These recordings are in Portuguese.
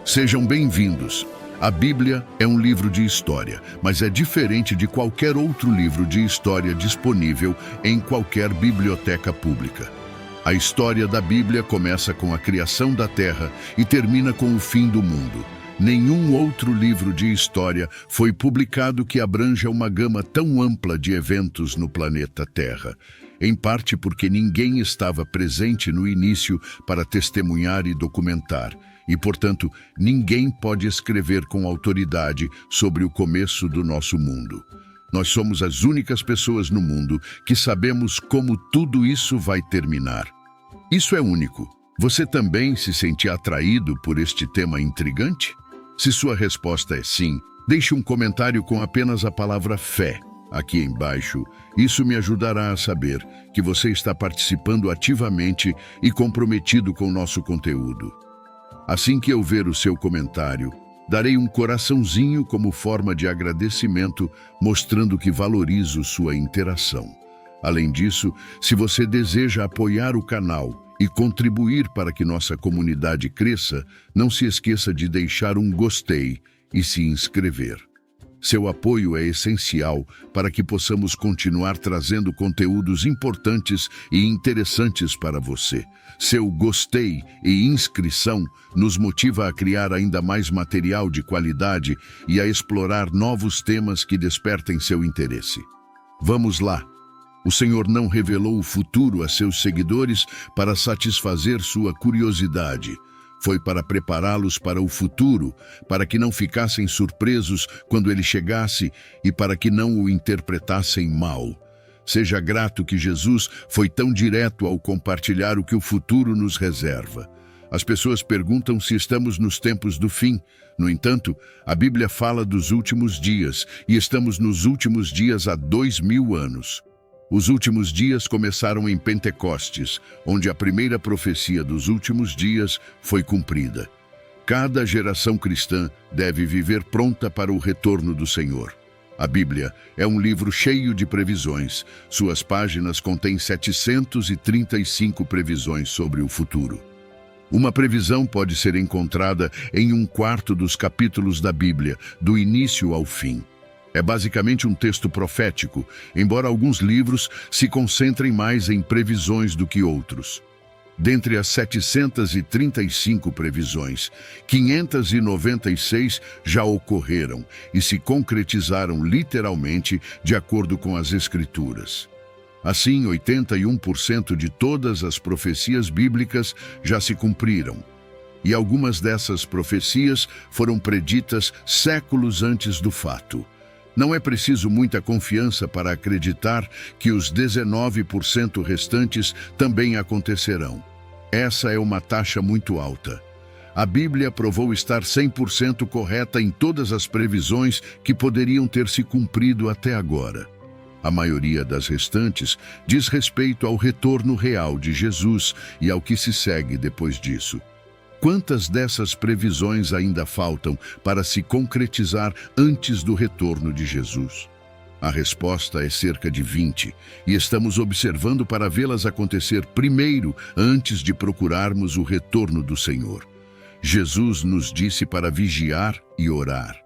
Sejam bem-vindos. A Bíblia é um livro de história, mas é diferente de qualquer outro livro de história disponível em qualquer biblioteca pública. A história da Bíblia começa com a criação da Terra e termina com o fim do mundo. Nenhum outro livro de história foi publicado que abranja uma gama tão ampla de eventos no planeta Terra, em parte porque ninguém estava presente no início para testemunhar e documentar, e, portanto, ninguém pode escrever com autoridade sobre o começo do nosso mundo. Nós somos as únicas pessoas no mundo que sabemos como tudo isso vai terminar. Isso é único. Você também se sente atraído por este tema intrigante? Se sua resposta é sim, deixe um comentário com apenas a palavra fé aqui embaixo. Isso me ajudará a saber que você está participando ativamente e comprometido com o nosso conteúdo. Assim que eu ver o seu comentário, darei um coraçãozinho como forma de agradecimento, mostrando que valorizo sua interação. Além disso, se você deseja apoiar o canal e contribuir para que nossa comunidade cresça, não se esqueça de deixar um gostei e se inscrever. Seu apoio é essencial para que possamos continuar trazendo conteúdos importantes e interessantes para você. Seu gostei e inscrição nos motiva a criar ainda mais material de qualidade e a explorar novos temas que despertem seu interesse. Vamos lá! O Senhor não revelou o futuro a seus seguidores para satisfazer sua curiosidade. Foi para prepará-los para o futuro, para que não ficassem surpresos quando ele chegasse e para que não o interpretassem mal. Seja grato que Jesus foi tão direto ao compartilhar o que o futuro nos reserva. As pessoas perguntam se estamos nos tempos do fim. No entanto, a Bíblia fala dos últimos dias e estamos nos últimos dias há 2000 anos. Os últimos dias começaram em Pentecostes, onde a primeira profecia dos últimos dias foi cumprida. Cada geração cristã deve viver pronta para o retorno do Senhor. A Bíblia é um livro cheio de previsões. Suas páginas contêm 735 previsões sobre o futuro. Uma previsão pode ser encontrada em 1/4 dos capítulos da Bíblia, do início ao fim. É basicamente um texto profético, embora alguns livros se concentrem mais em previsões do que outros. Dentre as 735 previsões, 596 já ocorreram e se concretizaram literalmente de acordo com as Escrituras. Assim, 81% de todas as profecias bíblicas já se cumpriram. E algumas dessas profecias foram preditas séculos antes do fato. Não é preciso muita confiança para acreditar que os 19% restantes também acontecerão. Essa é uma taxa muito alta. A Bíblia provou estar 100% correta em todas as previsões que poderiam ter se cumprido até agora. A maioria das restantes diz respeito ao retorno real de Jesus e ao que se segue depois disso. Quantas dessas previsões ainda faltam para se concretizar antes do retorno de Jesus? A resposta é cerca de 20, e estamos observando para vê-las acontecer primeiro, antes de procurarmos o retorno do Senhor. Jesus nos disse para vigiar e orar.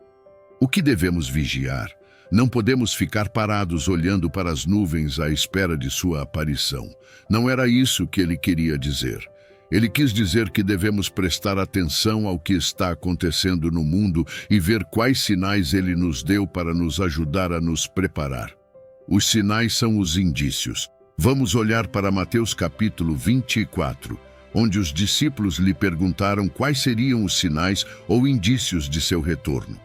O que devemos vigiar? Não podemos ficar parados olhando para as nuvens à espera de sua aparição. Não era isso que ele queria dizer. Ele quis dizer que devemos prestar atenção ao que está acontecendo no mundo e ver quais sinais ele nos deu para nos ajudar a nos preparar. Os sinais são os indícios. Vamos olhar para Mateus capítulo 24, onde os discípulos lhe perguntaram quais seriam os sinais ou indícios de seu retorno.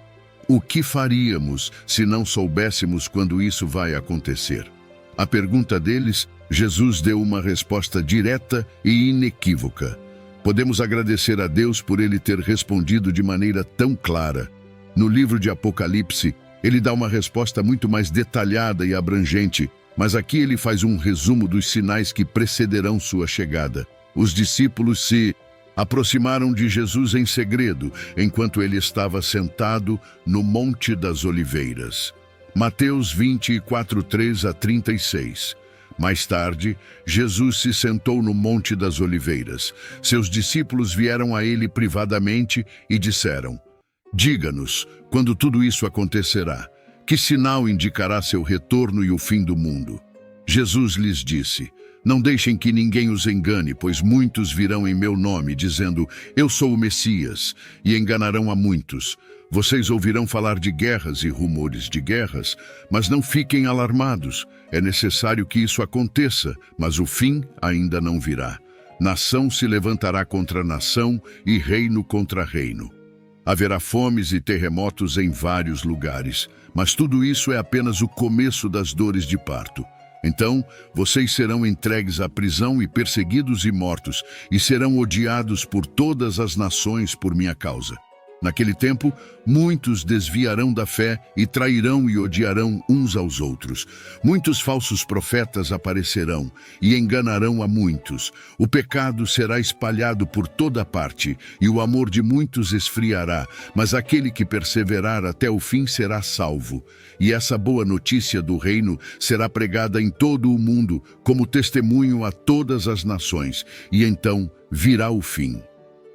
O que faríamos se não soubéssemos quando isso vai acontecer? À pergunta deles, Jesus deu uma resposta direta e inequívoca. Podemos agradecer a Deus por ele ter respondido de maneira tão clara. No livro de Apocalipse, ele dá uma resposta muito mais detalhada e abrangente, mas aqui ele faz um resumo dos sinais que precederão sua chegada. Os discípulos se aproximaram de Jesus em segredo, enquanto ele estava sentado no Monte das Oliveiras. Mateus 24, 3 a 36. Mais tarde, Jesus se sentou no Monte das Oliveiras. Seus discípulos vieram a ele privadamente e disseram: Diga-nos, quando tudo isso acontecerá, que sinal indicará seu retorno e o fim do mundo? Jesus lhes disse: Não deixem que ninguém os engane, pois muitos virão em meu nome, dizendo: Eu sou o Messias, e enganarão a muitos. Vocês ouvirão falar de guerras e rumores de guerras, mas não fiquem alarmados. É necessário que isso aconteça, mas o fim ainda não virá. Nação se levantará contra nação e reino contra reino. Haverá fomes e terremotos em vários lugares, mas tudo isso é apenas o começo das dores de parto. Então, vocês serão entregues à prisão e perseguidos e mortos, e serão odiados por todas as nações por minha causa. Naquele tempo, muitos desviarão da fé e trairão e odiarão uns aos outros. Muitos falsos profetas aparecerão e enganarão a muitos. O pecado será espalhado por toda parte e o amor de muitos esfriará, mas aquele que perseverar até o fim será salvo. E essa boa notícia do reino será pregada em todo o mundo como testemunho a todas as nações, e então virá o fim.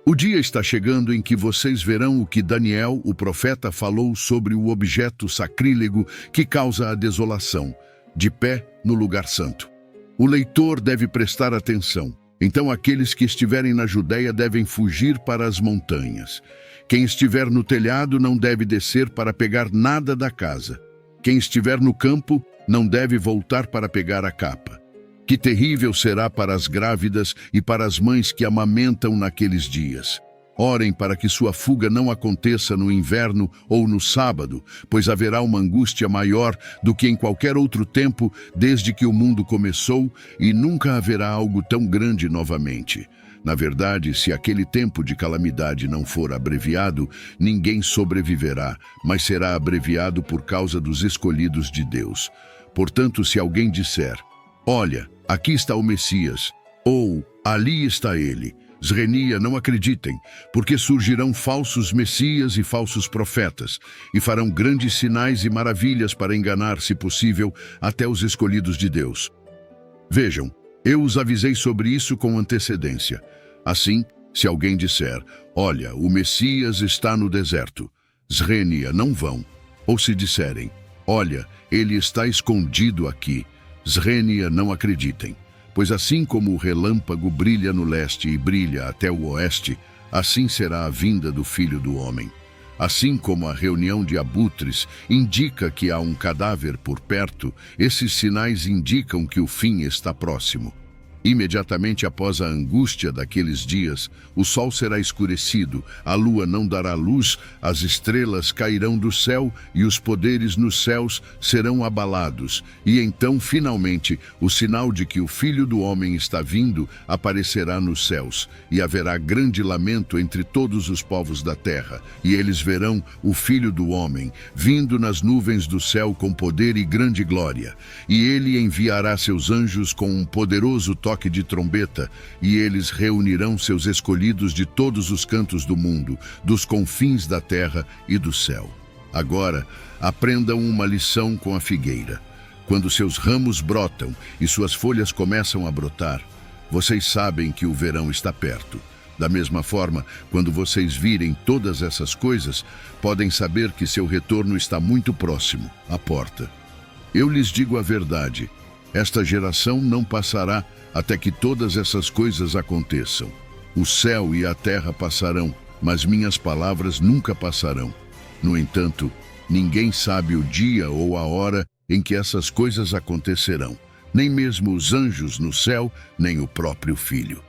O dia está chegando em que vocês verão o que Daniel, o profeta, falou sobre o objeto sacrílego que causa a desolação, de pé no lugar santo. O leitor deve prestar atenção. Então aqueles que estiverem na Judéia devem fugir para as montanhas. Quem estiver no telhado não deve descer para pegar nada da casa. Quem estiver no campo não deve voltar para pegar a capa. Que terrível será para as grávidas e para as mães que amamentam naqueles dias. Orem para que sua fuga não aconteça no inverno ou no sábado, pois haverá uma angústia maior do que em qualquer outro tempo desde que o mundo começou, e nunca haverá algo tão grande novamente. Na verdade, se aquele tempo de calamidade não for abreviado, ninguém sobreviverá, mas será abreviado por causa dos escolhidos de Deus. Portanto, se alguém disser: Olha, aqui está o Messias, ou ali está ele, Zrenia, não acreditem, porque surgirão falsos messias e falsos profetas, e farão grandes sinais e maravilhas para enganar, se possível, até os escolhidos de Deus. Vejam, eu os avisei sobre isso com antecedência. Assim, se alguém disser: Olha, o Messias está no deserto, Zrenia, não vão. Ou se disserem: Olha, ele está escondido aqui, Zrenia, não acreditem, pois assim como o relâmpago brilha no leste e brilha até o oeste, assim será a vinda do Filho do Homem. Assim como a reunião de abutres indica que há um cadáver por perto, esses sinais indicam que o fim está próximo. Imediatamente após a angústia daqueles dias, o sol será escurecido, a lua não dará luz, as estrelas cairão do céu e os poderes nos céus serão abalados. E então, finalmente, o sinal de que o Filho do Homem está vindo aparecerá nos céus, e haverá grande lamento entre todos os povos da terra, e eles verão o Filho do Homem vindo nas nuvens do céu com poder e grande glória. E ele enviará seus anjos com um poderoso toque de trombeta, e eles reunirão seus escolhidos de todos os cantos do mundo, dos confins da terra e do céu. Agora, aprendam uma lição com a figueira. Quando seus ramos brotam e suas folhas começam a brotar, vocês sabem que o verão está perto. Da mesma forma, quando vocês virem todas essas coisas, podem saber que seu retorno está muito próximo, à porta. Eu lhes digo a verdade: esta geração não passará até que todas essas coisas aconteçam. O céu e a terra passarão, mas minhas palavras nunca passarão. No entanto, ninguém sabe o dia ou a hora em que essas coisas acontecerão, nem mesmo os anjos no céu, nem o próprio Filho.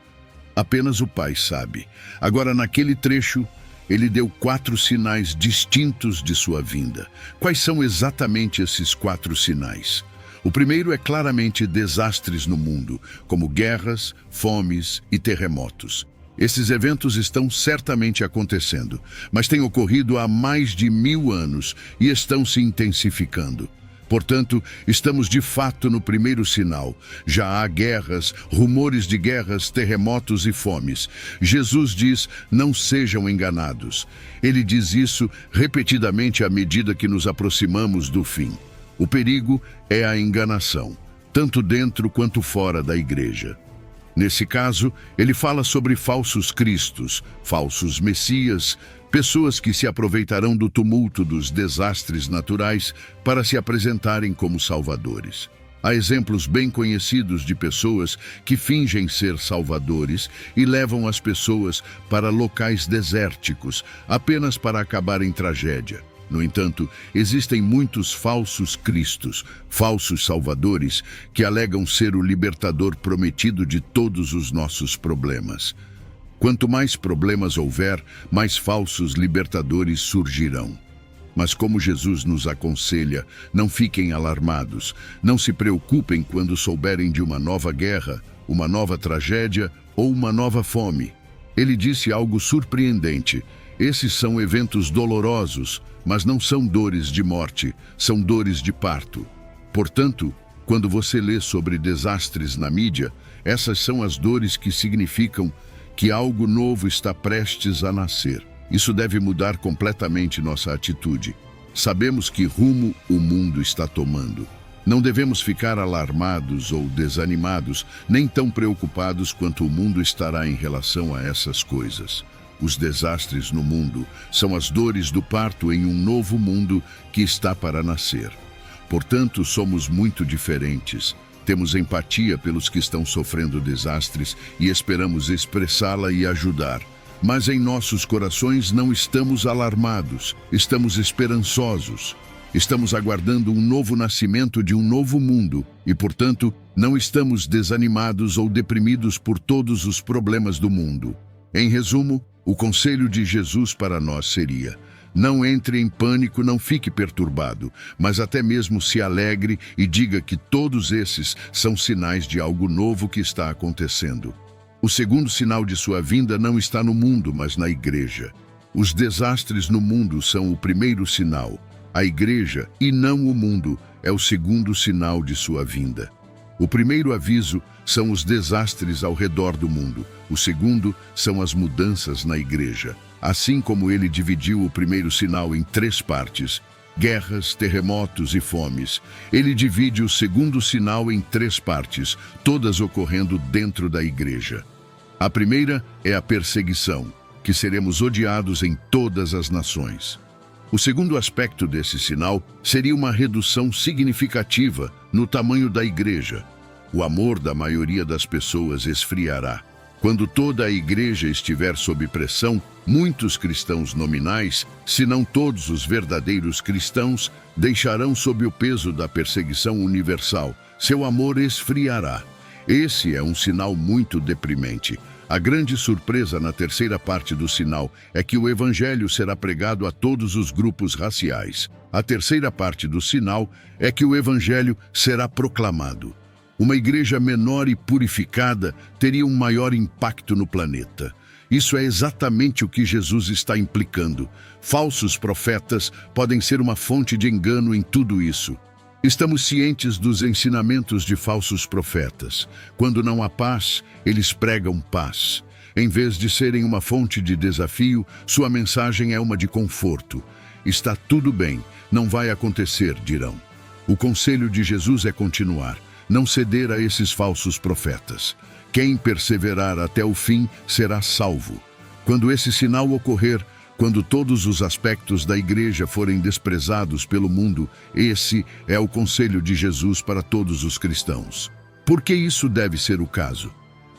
Apenas o Pai sabe. Agora, naquele trecho, ele deu 4 sinais distintos de sua vinda. Quais são exatamente esses 4 sinais? O primeiro é claramente desastres no mundo, como guerras, fomes e terremotos. Esses eventos estão certamente acontecendo, mas têm ocorrido há mais de 1000 anos e estão se intensificando. Portanto, estamos de fato no primeiro sinal. Já há guerras, rumores de guerras, terremotos e fomes. Jesus diz: não sejam enganados. Ele diz isso repetidamente à medida que nos aproximamos do fim. O perigo é a enganação. tanto dentro quanto fora da igreja. Nesse caso, ele fala sobre falsos cristos, falsos messias, pessoas que se aproveitarão do tumulto dos desastres naturais para se apresentarem como salvadores. Há exemplos bem conhecidos de pessoas que fingem ser salvadores e levam as pessoas para locais desérticos apenas para acabar em tragédia. No entanto, existem muitos falsos cristos, falsos salvadores, que alegam ser o libertador prometido de todos os nossos problemas. Quanto mais problemas houver, mais falsos libertadores surgirão. Mas como Jesus nos aconselha, não fiquem alarmados, não se preocupem quando souberem de uma nova guerra, uma nova tragédia ou uma nova fome. Ele disse algo surpreendente: esses são eventos dolorosos, mas não são dores de morte, são dores de parto. Portanto, quando você lê sobre desastres na mídia, essas são as dores que significam que algo novo está prestes a nascer. Isso deve mudar completamente nossa atitude. Sabemos que rumo o mundo está tomando. Não devemos ficar alarmados ou desanimados, nem tão preocupados quanto o mundo estará em relação a essas coisas. Os desastres no mundo são as dores do parto em um novo mundo que está para nascer. Portanto, somos muito diferentes. Temos empatia pelos que estão sofrendo desastres e esperamos expressá-la e ajudar. Mas em nossos corações não estamos alarmados, estamos esperançosos. Estamos aguardando um novo nascimento de um novo mundo e, portanto, não estamos desanimados ou deprimidos por todos os problemas do mundo. Em resumo, o conselho de Jesus para nós seria: não entre em pânico, não fique perturbado, mas até mesmo se alegre e diga que todos esses são sinais de algo novo que está acontecendo. O segundo sinal de sua vinda não está no mundo, mas na igreja. Os desastres no mundo são o primeiro sinal. A igreja, e não o mundo, é o segundo sinal de sua vinda. O primeiro aviso são os desastres ao redor do mundo. O segundo são as mudanças na igreja. Assim como ele dividiu o primeiro sinal em 3 partes, guerras, terremotos e fomes, ele divide o segundo sinal em 3 partes, todas ocorrendo dentro da igreja. A primeira é a perseguição, que seremos odiados em todas as nações. O segundo aspecto desse sinal seria uma redução significativa no tamanho da igreja. O amor da maioria das pessoas esfriará. Quando toda a igreja estiver sob pressão, muitos cristãos nominais, se não todos os verdadeiros cristãos, deixarão sob o peso da perseguição universal. Seu amor esfriará. Esse é um sinal muito deprimente. A grande surpresa na terceira parte do sinal é que o evangelho será pregado a todos os grupos raciais. A terceira parte do sinal é que o evangelho será proclamado. Uma igreja menor e purificada teria um maior impacto no planeta. Isso é exatamente o que Jesus está implicando. Falsos profetas podem ser uma fonte de engano em tudo isso. Estamos cientes dos ensinamentos de falsos profetas. Quando não há paz, eles pregam paz. Em vez de serem uma fonte de desafio, sua mensagem é uma de conforto. Está tudo bem, não vai acontecer, dirão. O conselho de Jesus é continuar, não ceder a esses falsos profetas. Quem perseverar até o fim será salvo. Quando esse sinal ocorrer, quando todos os aspectos da igreja forem desprezados pelo mundo, esse é o conselho de Jesus para todos os cristãos. Por que isso deve ser o caso?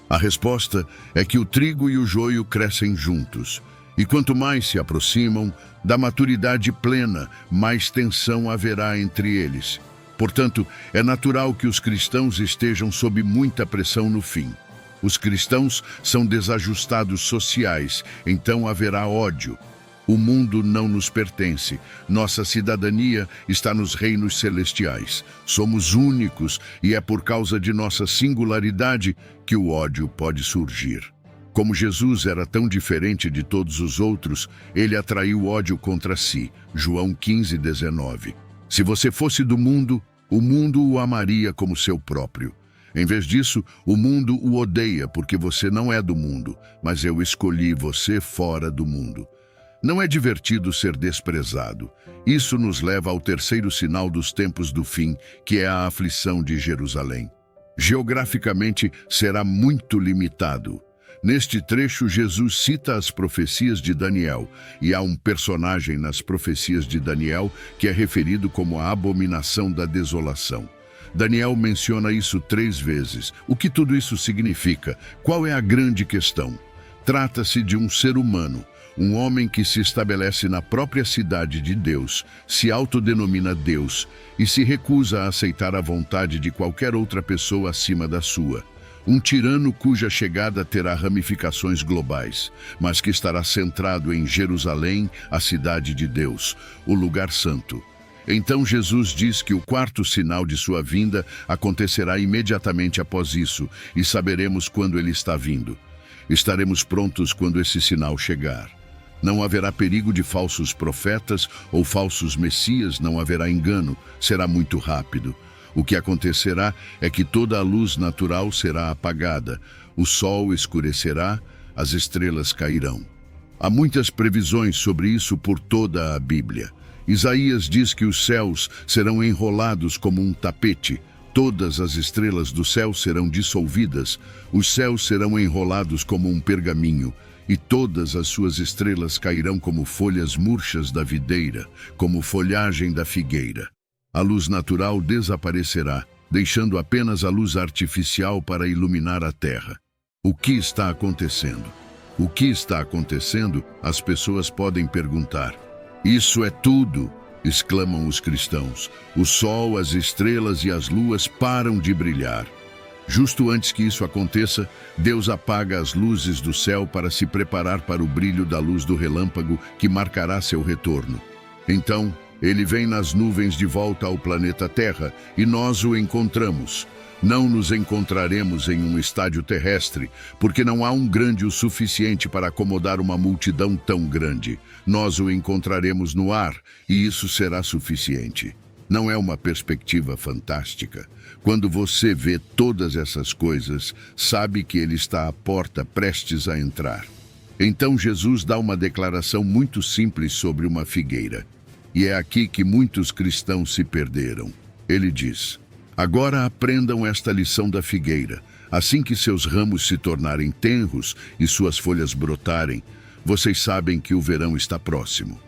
A resposta é que o trigo e o joio crescem juntos, e quanto mais se aproximam da maturidade plena, mais tensão haverá entre eles. Portanto, é natural que os cristãos estejam sob muita pressão no fim. Os cristãos são desajustados sociais, então haverá ódio. O mundo não nos pertence. Nossa cidadania está nos reinos celestiais. Somos únicos e é por causa de nossa singularidade que o ódio pode surgir. Como Jesus era tão diferente de todos os outros, ele atraiu ódio contra si. João 15:19. Se você fosse do mundo, o mundo o amaria como seu próprio. Em vez disso, o mundo o odeia porque você não é do mundo, mas eu escolhi você fora do mundo. Não é divertido ser desprezado. Isso nos leva ao terceiro sinal dos tempos do fim, que é a aflição de Jerusalém. Geograficamente, será muito limitado. Neste trecho, Jesus cita as profecias de Daniel, e há um personagem nas profecias de Daniel que é referido como a abominação da desolação. Daniel menciona isso 3 vezes. O que tudo isso significa? Qual é a grande questão? Trata-se de um ser humano, um homem que se estabelece na própria cidade de Deus, se autodenomina Deus e se recusa a aceitar a vontade de qualquer outra pessoa acima da sua. Um tirano cuja chegada terá ramificações globais, mas que estará centrado em Jerusalém, a cidade de Deus, o lugar santo. Então Jesus diz que o 4º sinal de sua vinda acontecerá imediatamente após isso, e saberemos quando ele está vindo. Estaremos prontos quando esse sinal chegar. Não haverá perigo de falsos profetas ou falsos messias, não haverá engano, será muito rápido. O que acontecerá é que toda a luz natural será apagada, o sol escurecerá, as estrelas cairão. Há muitas previsões sobre isso por toda a Bíblia. Isaías diz que os céus serão enrolados como um tapete, todas as estrelas do céu serão dissolvidas, os céus serão enrolados como um pergaminho, e todas as suas estrelas cairão como folhas murchas da videira, como folhagem da figueira. A luz natural desaparecerá, deixando apenas a luz artificial para iluminar a terra. O que está acontecendo? O que está acontecendo? As pessoas podem perguntar. Isso é tudo, exclamam os cristãos. O sol, as estrelas e as luas param de brilhar. Justo antes que isso aconteça, Deus apaga as luzes do céu para se preparar para o brilho da luz do relâmpago que marcará seu retorno. Então, ele vem nas nuvens de volta ao planeta Terra e nós o encontramos. Não nos encontraremos em um estádio terrestre, porque não há um grande o suficiente para acomodar uma multidão tão grande. Nós o encontraremos no ar, e isso será suficiente. Não é uma perspectiva fantástica? Quando você vê todas essas coisas, sabe que ele está à porta prestes a entrar. Então Jesus dá uma declaração muito simples sobre uma figueira. E é aqui que muitos cristãos se perderam. Ele diz: agora aprendam esta lição da figueira. Assim que seus ramos se tornarem tenros e suas folhas brotarem, vocês sabem que o verão está próximo.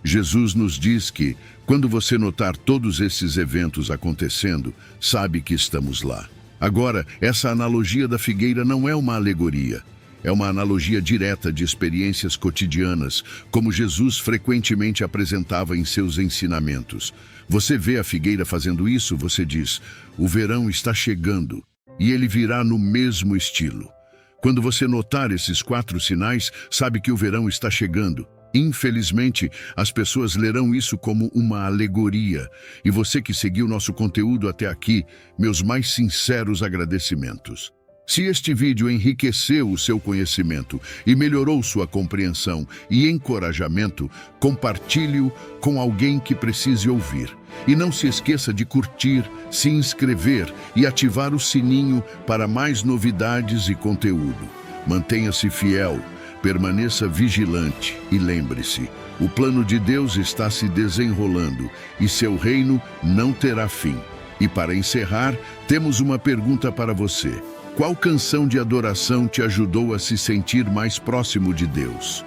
Jesus nos diz que, quando você notar todos esses eventos acontecendo, sabe que estamos lá. Agora, essa analogia da figueira não é uma alegoria. É uma analogia direta de experiências cotidianas, como Jesus frequentemente apresentava em seus ensinamentos. Você vê a figueira fazendo isso, você diz: o verão está chegando, e ele virá no mesmo estilo. Quando você notar esses 4 sinais, sabe que o verão está chegando. Infelizmente, as pessoas lerão isso como uma alegoria. E você que seguiu nosso conteúdo até aqui, meus mais sinceros agradecimentos. Se este vídeo enriqueceu o seu conhecimento e melhorou sua compreensão e encorajamento, compartilhe-o com alguém que precise ouvir. E não se esqueça de curtir, se inscrever e ativar o sininho para mais novidades e conteúdo. Mantenha-se fiel, permaneça vigilante e lembre-se, o plano de Deus está se desenrolando e seu reino não terá fim. E para encerrar, temos uma pergunta para você. Qual canção de adoração te ajudou a se sentir mais próximo de Deus?